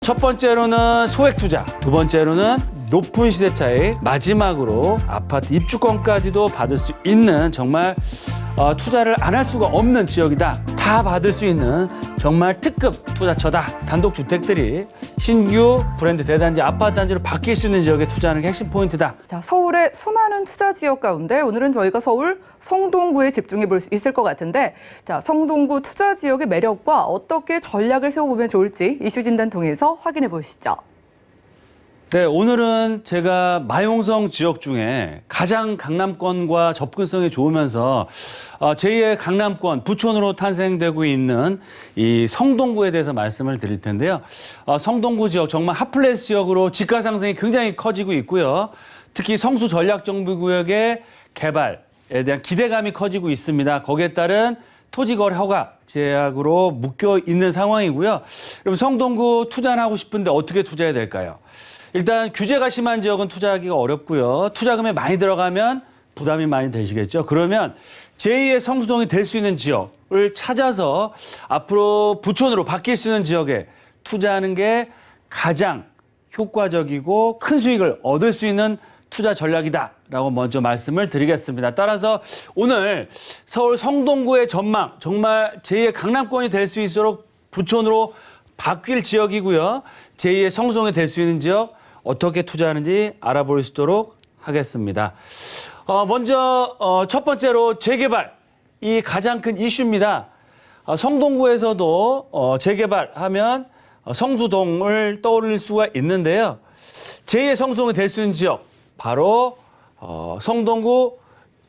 첫 번째로는 소액 투자, 두 번째로는 높은 시세 차익, 마지막으로 아파트 입주권까지도 받을 수 있는 정말 투자를 안 할 수가 없는 지역이다. 다 받을 수 있는 정말 특급 투자처다. 단독주택들이 신규 브랜드 대단지, 아파트 단지로 바뀔 수 있는 지역에 투자하는 게 핵심 포인트다. 자, 서울의 수많은 투자 지역 가운데 오늘은 저희가 서울 성동구에 집중해 볼 수 있을 것 같은데, 자, 성동구 투자 지역의 매력과 어떻게 전략을 세워보면 좋을지 이슈 진단 통해서 확인해 보시죠. 네, 오늘은 제가 마용성 지역 중에 가장 강남권과 접근성이 좋으면서 제2의 강남권, 부촌으로 탄생되고 있는 이 성동구에 대해서 말씀을 드릴 텐데요. 성동구 지역 정말 핫플레이스 지역으로 지가 상승이 굉장히 커지고 있고요. 특히 성수 전략정비구역의 개발에 대한 기대감이 커지고 있습니다. 거기에 따른 토지거래 허가 제약으로 묶여 있는 상황이고요. 그럼 성동구 투자를 하고 싶은데 어떻게 투자해야 될까요? 일단 규제가 심한 지역은 투자하기가 어렵고요. 투자금이 많이 들어가면 부담이 많이 되시겠죠. 그러면 제2의 성수동이 될 수 있는 지역을 찾아서 앞으로 부촌으로 바뀔 수 있는 지역에 투자하는 게 가장 효과적이고 큰 수익을 얻을 수 있는 투자 전략이다라고 먼저 말씀을 드리겠습니다. 따라서 오늘 서울 성동구의 전망, 정말 제2의 강남권이 될 수 있도록 부촌으로 바뀔 지역이고요. 제2의 성수동이 될 수 있는 지역 어떻게 투자하는지 알아볼 수 있도록 하겠습니다. 먼저 첫 번째로 재개발, 이 가장 큰 이슈입니다. 성동구에서도 재개발하면 성수동을 떠올릴 수가 있는데요. 제2의 성수동이 될 수 있는 지역, 바로 성동구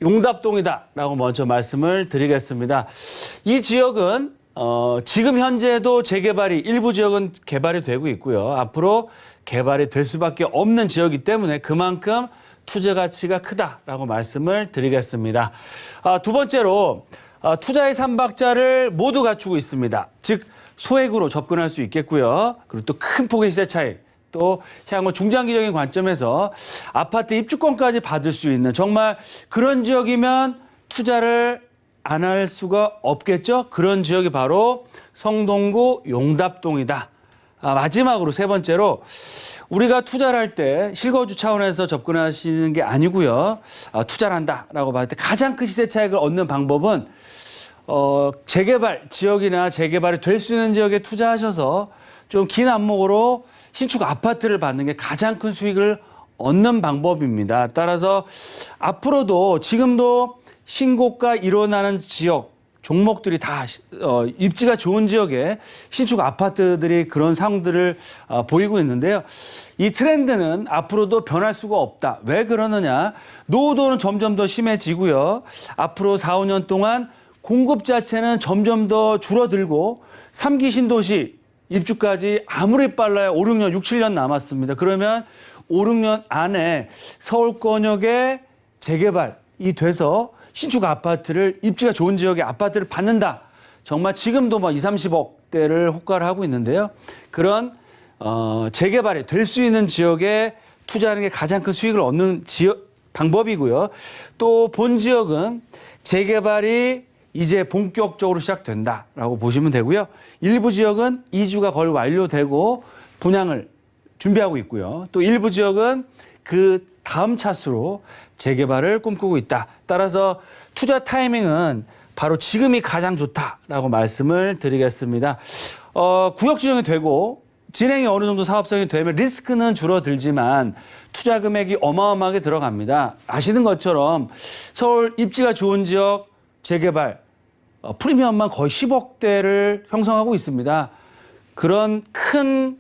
용답동이다라고 먼저 말씀을 드리겠습니다. 이 지역은 지금 현재도 재개발이 일부 지역은 개발이 되고 있고요. 앞으로 개발이 될 수밖에 없는 지역이기 때문에 그만큼 투자 가치가 크다라고 말씀을 드리겠습니다. 두 번째로 투자의 삼박자를 모두 갖추고 있습니다. 즉 소액으로 접근할 수 있겠고요. 그리고 또 큰 폭의 시세 차익, 또 향후 중장기적인 관점에서 아파트 입주권까지 받을 수 있는 정말 그런 지역이면 투자를 안 할 수가 없겠죠. 그런 지역이 바로 성동구 용답동이다. 마지막으로 세 번째로 우리가 투자를 할 때 실거주 차원에서 접근하시는 게 아니고요. 투자를 한다라고 봤을 때 가장 큰 시세 차익을 얻는 방법은 재개발 지역이나 재개발이 될 수 있는 지역에 투자하셔서 좀 긴 안목으로 신축 아파트를 받는 게 가장 큰 수익을 얻는 방법입니다. 따라서 앞으로도 지금도 신고가 일어나는 지역, 종목들이 다 입지가 좋은 지역에 신축 아파트들이 그런 상황들을 보이고 있는데요. 이 트렌드는 앞으로도 변할 수가 없다. 왜 그러느냐? 노후도는 점점 더 심해지고요. 앞으로 4, 5년 동안 공급 자체는 점점 더 줄어들고 3기 신도시 입주까지 아무리 빨라야 5, 6년, 6, 7년 남았습니다. 그러면 5, 6년 안에 서울권역의 재개발이 돼서 신축 아파트를 입지가 좋은 지역의 아파트를 받는다. 정말 지금도 뭐 2, 30억대를 호가를 하고 있는데요. 그런 재개발이 될 수 있는 지역에 투자하는 게 가장 큰 수익을 얻는 지역 방법이고요. 또 본 지역은 재개발이 이제 본격적으로 시작된다라고 보시면 되고요. 일부 지역은 이주가 거의 완료되고 분양을 준비하고 있고요. 또 일부 지역은 그 다음 차수로 재개발을 꿈꾸고 있다. 따라서 투자 타이밍은 바로 지금이 가장 좋다라고 말씀을 드리겠습니다. 구역 지정이 되고 진행이 어느 정도 사업성이 되면 리스크는 줄어들지만 투자 금액이 어마어마하게 들어갑니다. 아시는 것처럼 서울 입지가 좋은 지역 재개발 프리미엄만 거의 10억대를 형성하고 있습니다. 그런 큰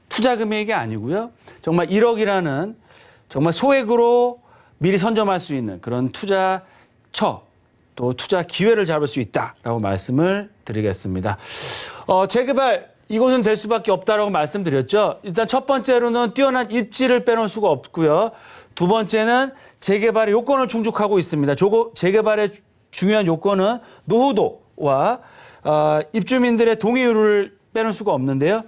투자 금액이 아니고요. 정말 1억이라는 정말 소액으로 미리 선점할 수 있는 그런 투자처, 또 투자 기회를 잡을 수 있다라고 말씀을 드리겠습니다. 재개발 이곳은 될 수밖에 없다라고 말씀드렸죠. 일단 첫 번째로는 뛰어난 입지를 빼놓을 수가 없고요. 두 번째는 재개발의 요건을 충족하고 있습니다. 재개발의 중요한 요건은 노후도와 입주민들의 동의율을 빼놓을 수가 없는데요.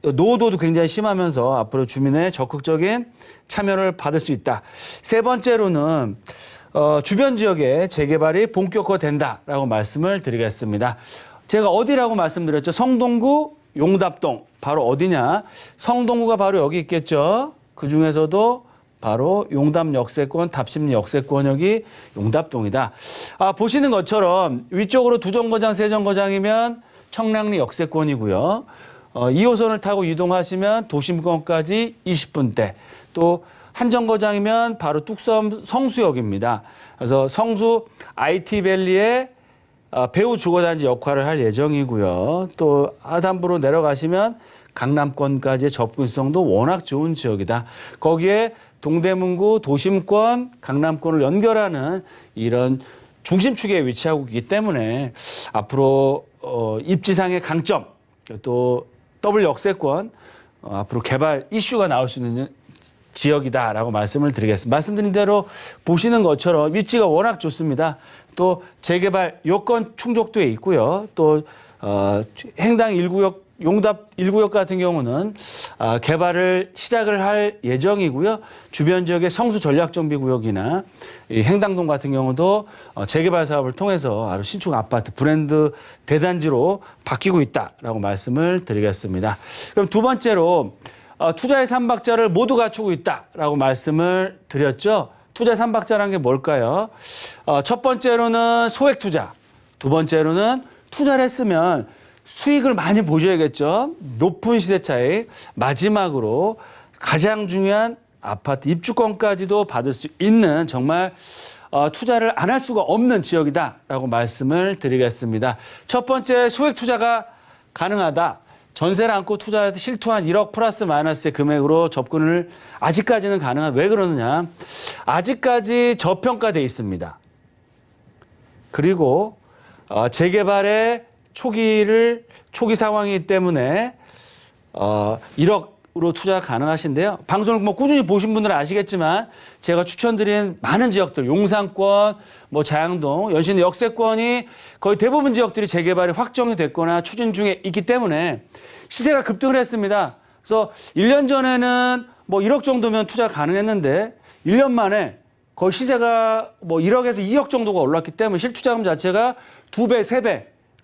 노후도도 굉장히 심하면서 앞으로 주민의 적극적인 참여를 받을 수 있다. 세 번째로는 주변 지역에 재개발이 본격화된다라고 말씀을 드리겠습니다. 제가 어디라고 말씀드렸죠? 성동구 용답동 바로 어디냐? 성동구가 바로 여기 있겠죠. 그 중에서도 바로 용답 역세권, 답심리 역세권역이 용답동이다. 보시는 것처럼 위쪽으로 두 정거장, 세 정거장이면 청량리 역세권이고요. 2호선을 타고 이동하시면 도심권까지 20분대. 또 한 정거장이면 바로 뚝섬 성수역입니다. 그래서 성수 IT밸리의 배후 주거단지 역할을 할 예정이고요. 또 하단부로 내려가시면 강남권까지의 접근성도 워낙 좋은 지역이다. 거기에 동대문구 도심권, 강남권을 연결하는 이런 중심축에 위치하고 있기 때문에 앞으로 입지상의 강점, 또 더블 역세권, 앞으로 개발 이슈가 나올 수 있는 지역이다라고 말씀을 드리겠습니다. 말씀드린 대로 보시는 것처럼 위치가 워낙 좋습니다. 또 재개발 요건 충족도에 있고요. 또 행당 1구역, 용답 1구역 같은 경우는 개발을 시작을 할 예정이고요. 주변 지역의 성수 전략정비구역이나 이 행당동 같은 경우도 재개발 사업을 통해서 아주 신축 아파트 브랜드 대단지로 바뀌고 있다라고 말씀을 드리겠습니다. 그럼 두 번째로 투자의 삼박자를 모두 갖추고 있다라고 말씀을 드렸죠. 투자 삼박자라는 게 뭘까요? 첫 번째로는 소액 투자, 두 번째로는 투자를 했으면 수익을 많이 보셔야겠죠. 높은 시세 차익, 마지막으로 가장 중요한 아파트 입주권까지도 받을 수 있는 정말 투자를 안 할 수가 없는 지역이다라고 말씀을 드리겠습니다. 첫 번째 소액 투자가 가능하다. 전세를 안고 투자해서 실투한 1억 플러스 마이너스의 금액으로 접근을 아직까지는 가능한. 왜 그러느냐? 아직까지 저평가돼 있습니다. 그리고 재개발의 초기 상황이기 때문에 1억으로 투자 가능하신데요. 방송을 뭐 꾸준히 보신 분들은 아시겠지만 제가 추천드린 많은 지역들, 용산권, 뭐 자양동, 연신 역세권이 거의 대부분 지역들이 재개발이 확정이 됐거나 추진 중에 있기 때문에 시세가 급등을 했습니다. 그래서 1년 전에는 뭐 1억 정도면 투자 가능했는데 1년 만에 거의 시세가 뭐 1억에서 2억 정도가 올랐기 때문에 실투자금 자체가 2배,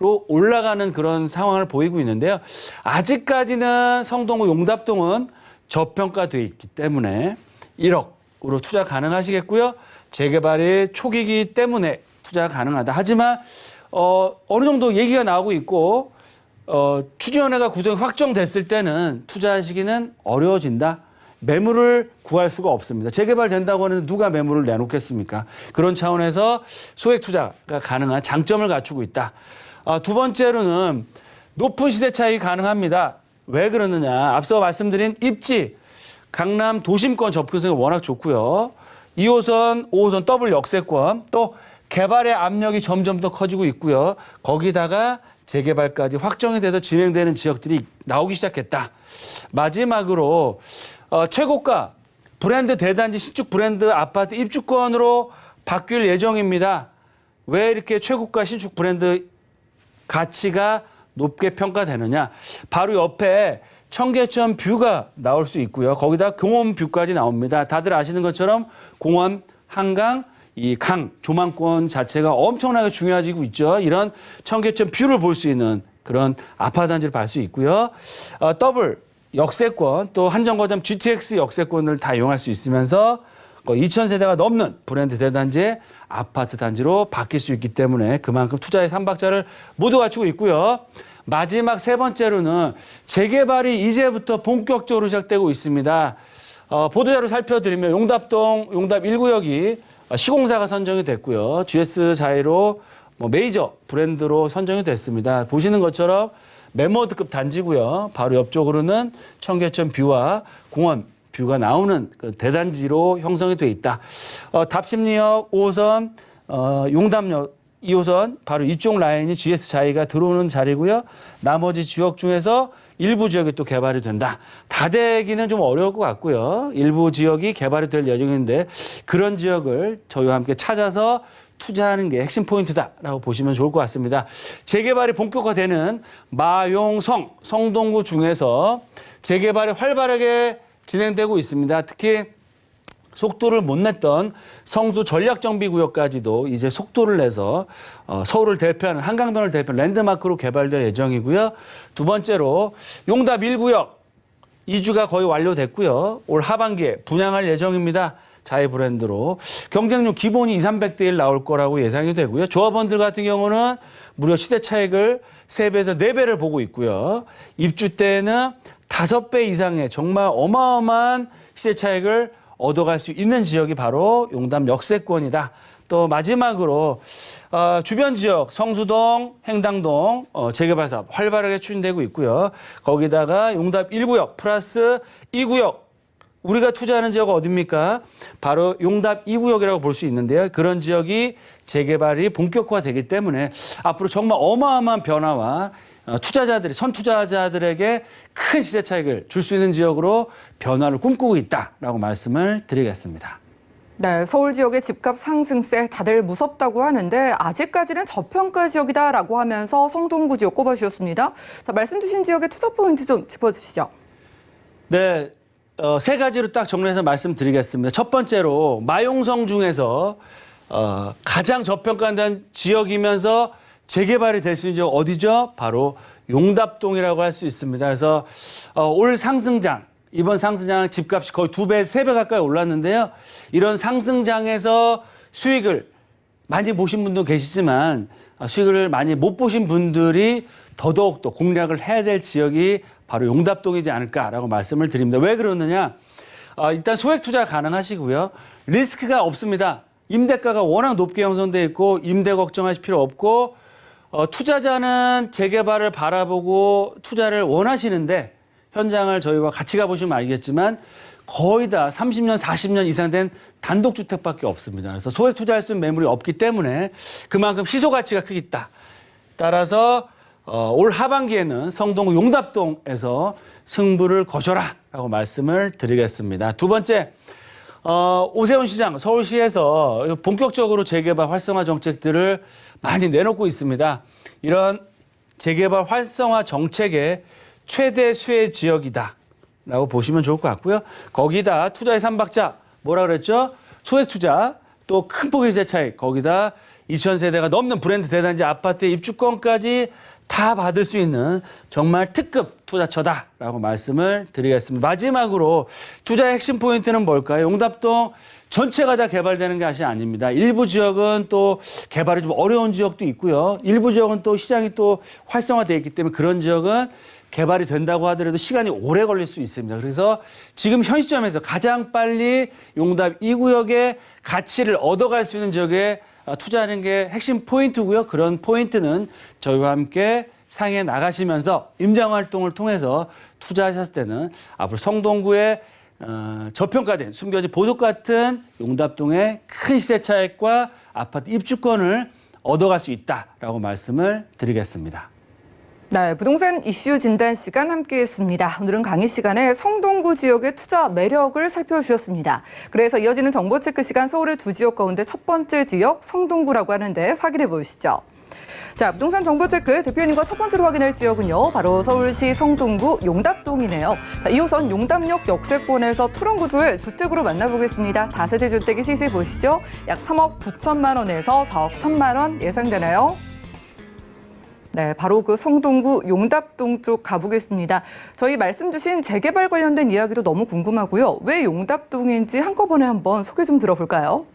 3배로 올라가는 그런 상황을 보이고 있는데요. 아직까지는 성동구 용답동은 저평가되어 있기 때문에 1억으로 투자 가능하시겠고요. 재개발이 초기이기 때문에 투자가 가능하다. 하지만 어느 정도 얘기가 나오고 있고 추진위원회가 구성이 확정됐을 때는 투자하시기는 어려워진다. 매물을 구할 수가 없습니다. 재개발 된다고 하는 누가 매물을 내놓겠습니까? 그런 차원에서 소액 투자가 가능한 장점을 갖추고 있다. 두 번째로는 높은 시세 차익이 가능합니다. 왜 그러느냐? 앞서 말씀드린 입지, 강남 도심권 접근성이 워낙 좋고요. 2호선, 5호선 더블 역세권, 또 개발의 압력이 점점 더 커지고 있고요. 거기다가 재개발까지 확정이 돼서 진행되는 지역들이 나오기 시작했다. 마지막으로 최고가 브랜드 대단지 신축 브랜드 아파트 입주권으로 바뀔 예정입니다. 왜 이렇게 최고가 신축 브랜드 가치가 높게 평가되느냐? 바로 옆에 청계천 뷰가 나올 수 있고요. 거기다 공원 뷰까지 나옵니다. 다들 아시는 것처럼 공원, 한강, 이 강, 조망권 자체가 엄청나게 중요해지고 있죠. 이런 청계천 뷰를 볼 수 있는 그런 아파트 단지를 볼 수 있고요. 더블 역세권, 또 한정거장 GTX 역세권을 다 이용할 수 있으면서 2,000세대가 넘는 브랜드 대단지의 아파트 단지로 바뀔 수 있기 때문에 그만큼 투자의 삼박자를 모두 갖추고 있고요. 마지막 세 번째로는 재개발이 이제부터 본격적으로 시작되고 있습니다. 보도자료 살펴드리면 용답동, 용답 1구역이 시공사가 선정이 됐고요. GS 자이로 메이저 브랜드로 선정이 됐습니다. 보시는 것처럼 매머드급 단지고요. 바로 옆쪽으로는 청계천 뷰와 공원 뷰가 나오는 그 대단지로 형성이 돼 있다. 답심리역 5호선, 용담역 2호선 바로 이쪽 라인이 GS 자이가 들어오는 자리고요. 나머지 지역 중에서 일부 지역이 또 개발이 된다. 다 되기는 좀 어려울 것 같고요. 일부 지역이 개발이 될 예정인데 그런 지역을 저희와 함께 찾아서 투자하는 게 핵심 포인트다라고 보시면 좋을 것 같습니다. 재개발이 본격화되는 마용성, 성동구 중에서 재개발이 활발하게 진행되고 있습니다. 특히 속도를 못 냈던 성수 전략정비구역까지도 이제 속도를 내서 서울을 대표하는 한강변을 대표하는 랜드마크로 개발될 예정이고요. 두 번째로 용답 1구역 이주가 거의 완료됐고요. 올 하반기에 분양할 예정입니다. 자해 브랜드로. 경쟁률 기본이 200~300대 1 나올 거라고 예상이 되고요. 조합원들 같은 경우는 무려 시대 차익을 3배에서 4배를 보고 있고요. 입주 때는 5배 이상의 정말 어마어마한 시대 차익을 얻어갈 수 있는 지역이 바로 용담 역세권이다. 또 마지막으로 주변 지역 성수동, 행당동 재개발 사업 활발하게 추진되고 있고요. 거기다가 용답 1구역 플러스 2구역 우리가 투자하는 지역은 어디입니까? 바로 용답 2구역이라고 볼 수 있는데요. 그런 지역이 재개발이 본격화되기 때문에 앞으로 정말 어마어마한 변화와 투자자들이 선투자자들에게 큰 시세 차익을 줄 수 있는 지역으로 변화를 꿈꾸고 있다라고 말씀을 드리겠습니다. 네, 서울 지역의 집값 상승세 다들 무섭다고 하는데 아직까지는 저평가 지역이다라고 하면서 성동구 지역 꼽아주셨습니다. 자, 말씀 주신 지역의 투자 포인트 좀 짚어주시죠. 네, 세 가지로 딱 정리해서 말씀드리겠습니다. 첫 번째로 마용성 중에서 가장 저평가된 지역이면서 재개발이 될 수 있는 지역 어디죠? 바로 용답동이라고 할 수 있습니다. 그래서 올 상승장, 이번 상승장 집값이 거의 2배, 3배 가까이 올랐는데요. 이런 상승장에서 수익을 많이 보신 분도 계시지만 수익을 많이 못 보신 분들이 더더욱 더 공략을 해야 될 지역이 바로 용답동이지 않을까라고 말씀을 드립니다. 왜 그러느냐? 일단 소액 투자 가능하시고요. 리스크가 없습니다. 임대가가 워낙 높게 형성돼 있고 임대 걱정하실 필요 없고 투자자는 재개발을 바라보고 투자를 원하시는데 현장을 저희와 같이 가보시면 알겠지만 거의 다 30년, 40년 이상 된 단독주택밖에 없습니다. 그래서 소액 투자할 수 있는 매물이 없기 때문에 그만큼 희소 가치가 크겠다. 따라서 올 하반기에는 성동구 용답동에서 승부를 거셔라 라고 말씀을 드리겠습니다. 두 번째, 오세훈 시장 서울시에서 본격적으로 재개발 활성화 정책들을 많이 내놓고 있습니다. 이런 재개발 활성화 정책의 최대 수혜 지역이다 라고 보시면 좋을 것 같고요. 거기다 투자의 3박자 뭐라 그랬죠? 소액 투자 또 큰 폭의 시세 차익 거기다 2,000세대가 넘는 브랜드 대단지 아파트 입주권까지 다 받을 수 있는 정말 특급 투자처다라고 말씀을 드리겠습니다. 마지막으로 투자의 핵심 포인트는 뭘까요? 용답동 전체가 다 개발되는 것이 아닙니다. 일부 지역은 또 개발이 좀 어려운 지역도 있고요. 일부 지역은 또 시장이 또 활성화되어 있기 때문에 그런 지역은 개발이 된다고 하더라도 시간이 오래 걸릴 수 있습니다. 그래서 지금 현 시점에서 가장 빨리 용답 2구역의 가치를 얻어갈 수 있는 지역에 투자하는 게 핵심 포인트고요. 그런 포인트는 저희와 함께 상해 나가시면서 임장활동을 통해서 투자하셨을 때는 앞으로 성동구의 저평가된 숨겨진 보석 같은 용답동의 큰 시세 차익과 아파트 입주권을 얻어갈 수 있다라고 말씀을 드리겠습니다. 네, 부동산 이슈 진단 시간 함께했습니다. 오늘은 강의 시간에 성동구 지역의 투자 매력을 살펴주셨습니다. 그래서 이어지는 정보 체크 시간 서울의 두 지역 가운데 첫 번째 지역 성동구라고 하는데 확인해 보시죠. 자, 부동산 정보 체크 대표님과 첫 번째로 확인할 지역은요. 바로 서울시 성동구 용답동이네요. 자, 2호선 용답역 역세권에서 투룸 구조의 주택으로 만나보겠습니다. 다세대 주택의 시세 보시죠. 약 3억 9천만 원에서 4억 1천만 원 예상되나요? 네, 바로 그 성동구 용답동 쪽 가보겠습니다. 저희 말씀 주신 재개발 관련된 이야기도 너무 궁금하고요. 왜 용답동인지 한꺼번에 한번 소개 좀 들어볼까요?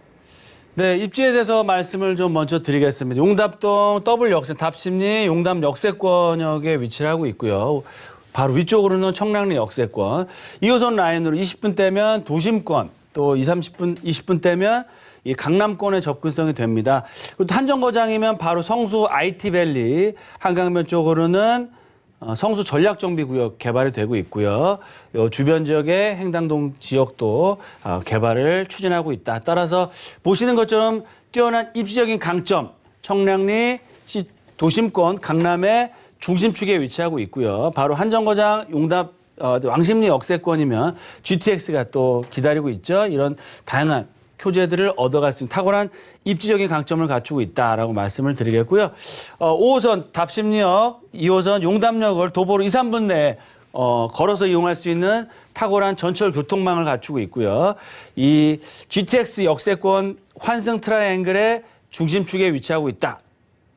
네, 입지에 대해서 말씀을 좀 먼저 드리겠습니다. 용답동 더블 역세 답심리 용답 역세권역에 위치를 하고 있고요. 바로 위쪽으로는 청량리 역세권. 2호선 라인으로 20분 떼면 도심권, 또 20분 떼면 이 강남권에 접근성이 됩니다. 또 한정거장이면 바로 성수 IT밸리, 한강변 쪽으로는 성수 전략정비구역 개발이 되고 있고요. 요 주변 지역의 행당동 지역도 개발을 추진하고 있다. 따라서 보시는 것처럼 뛰어난 입지적인 강점, 청량리 도심권 강남의 중심축에 위치하고 있고요. 바로 한정거장 용답 왕십리 역세권이면 GTX가 또 기다리고 있죠. 이런 다양한 교재들을 얻어갈 수 있는 탁월한 입지적인 강점을 갖추고 있다라고 말씀을 드리겠고요. 5호선 답심리역, 2호선 용담역을 도보로 2~3분 내에 걸어서 이용할 수 있는 탁월한 전철 교통망을 갖추고 있고요. 이 GTX 역세권 환승 트라이앵글의 중심축에 위치하고 있다.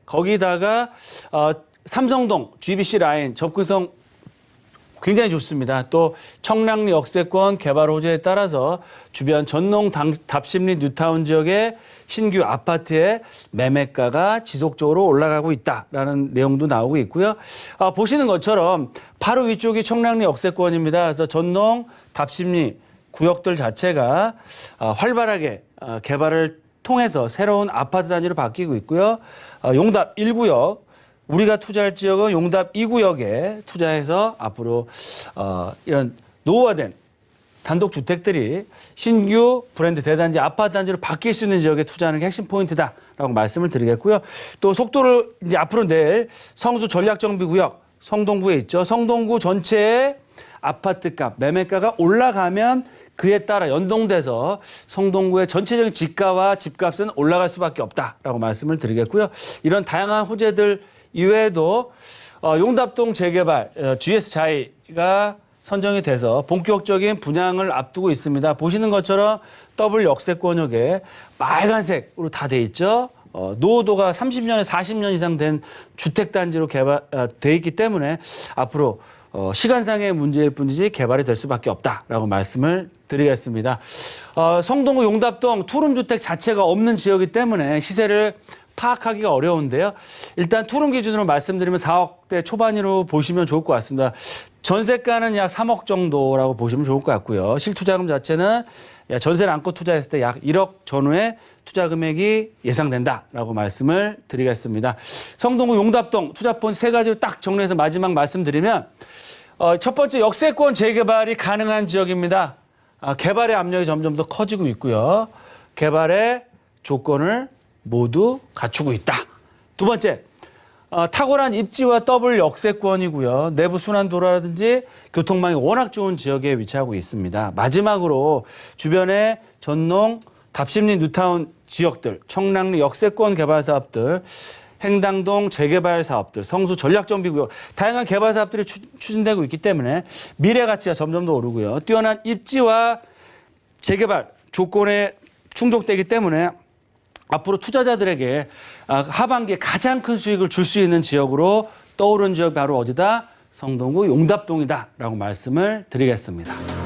거기다가 삼성동 GBC 라인 접근성 굉장히 좋습니다. 또 청량리 역세권 개발 호재에 따라서 주변 전농 답심리 뉴타운 지역의 신규 아파트의 매매가가 지속적으로 올라가고 있다라는 내용도 나오고 있고요. 보시는 것처럼 바로 위쪽이 청량리 역세권입니다. 그래서 전농 답심리 구역들 자체가 활발하게 개발을 통해서 새로운 아파트 단지로 바뀌고 있고요. 용답 1구역, 우리가 투자할 지역은 용답 2구역에 투자해서 앞으로 이런 노후화된 단독주택들이 신규 브랜드 대단지 아파트 단지로 바뀔 수 있는 지역에 투자하는 게 핵심 포인트다라고 말씀을 드리겠고요. 또 속도를 이제 앞으로 낼 성수 전략정비구역 성동구에 있죠. 성동구 전체의 아파트값, 매매가가 올라가면 그에 따라 연동돼서 성동구의 전체적인 지가와 집값은 올라갈 수밖에 없다라고 말씀을 드리겠고요. 이런 다양한 호재들 이외에도 용답동 재개발 GS 자이가 선정이 돼서 본격적인 분양을 앞두고 있습니다. 보시는 것처럼 더블 역세권역에 빨간색으로 다 돼 있죠. 노후도가 30년에 40년 이상 된 주택단지로 개발돼 있기 때문에 앞으로 시간상의 문제일 뿐이지 개발이 될 수밖에 없다라고 말씀을 드리겠습니다. 성동구 용답동 투룸주택 자체가 없는 지역이기 때문에 시세를 파악하기가 어려운데요. 일단 투룸 기준으로 말씀드리면 4억대 초반으로 보시면 좋을 것 같습니다. 전세가는 약 3억 정도라고 보시면 좋을 것 같고요. 실투자금 자체는 전세를 안고 투자했을 때 약 1억 전후의 투자 금액이 예상된다라고 말씀을 드리겠습니다. 성동구 용답동 투자폰 세 가지로 딱 정리해서 마지막 말씀드리면 첫 번째 역세권 재개발이 가능한 지역입니다. 개발의 압력이 점점 더 커지고 있고요. 개발의 조건을 모두 갖추고 있다. 두 번째, 탁월한 입지와 더블 역세권이고요. 내부 순환도로라든지 교통망이 워낙 좋은 지역에 위치하고 있습니다. 마지막으로 주변의 전농, 답심리 뉴타운 지역들, 청량리 역세권 개발 사업들, 행당동 재개발 사업들, 성수 전략정비구역, 다양한 개발 사업들이 추진되고 있기 때문에 미래 가치가 점점 더 오르고요. 뛰어난 입지와 재개발 조건에 충족되기 때문에 앞으로 투자자들에게 하반기에 가장 큰 수익을 줄 수 있는 지역으로 떠오른 지역이 바로 어디다? 성동구 용답동이다라고 말씀을 드리겠습니다.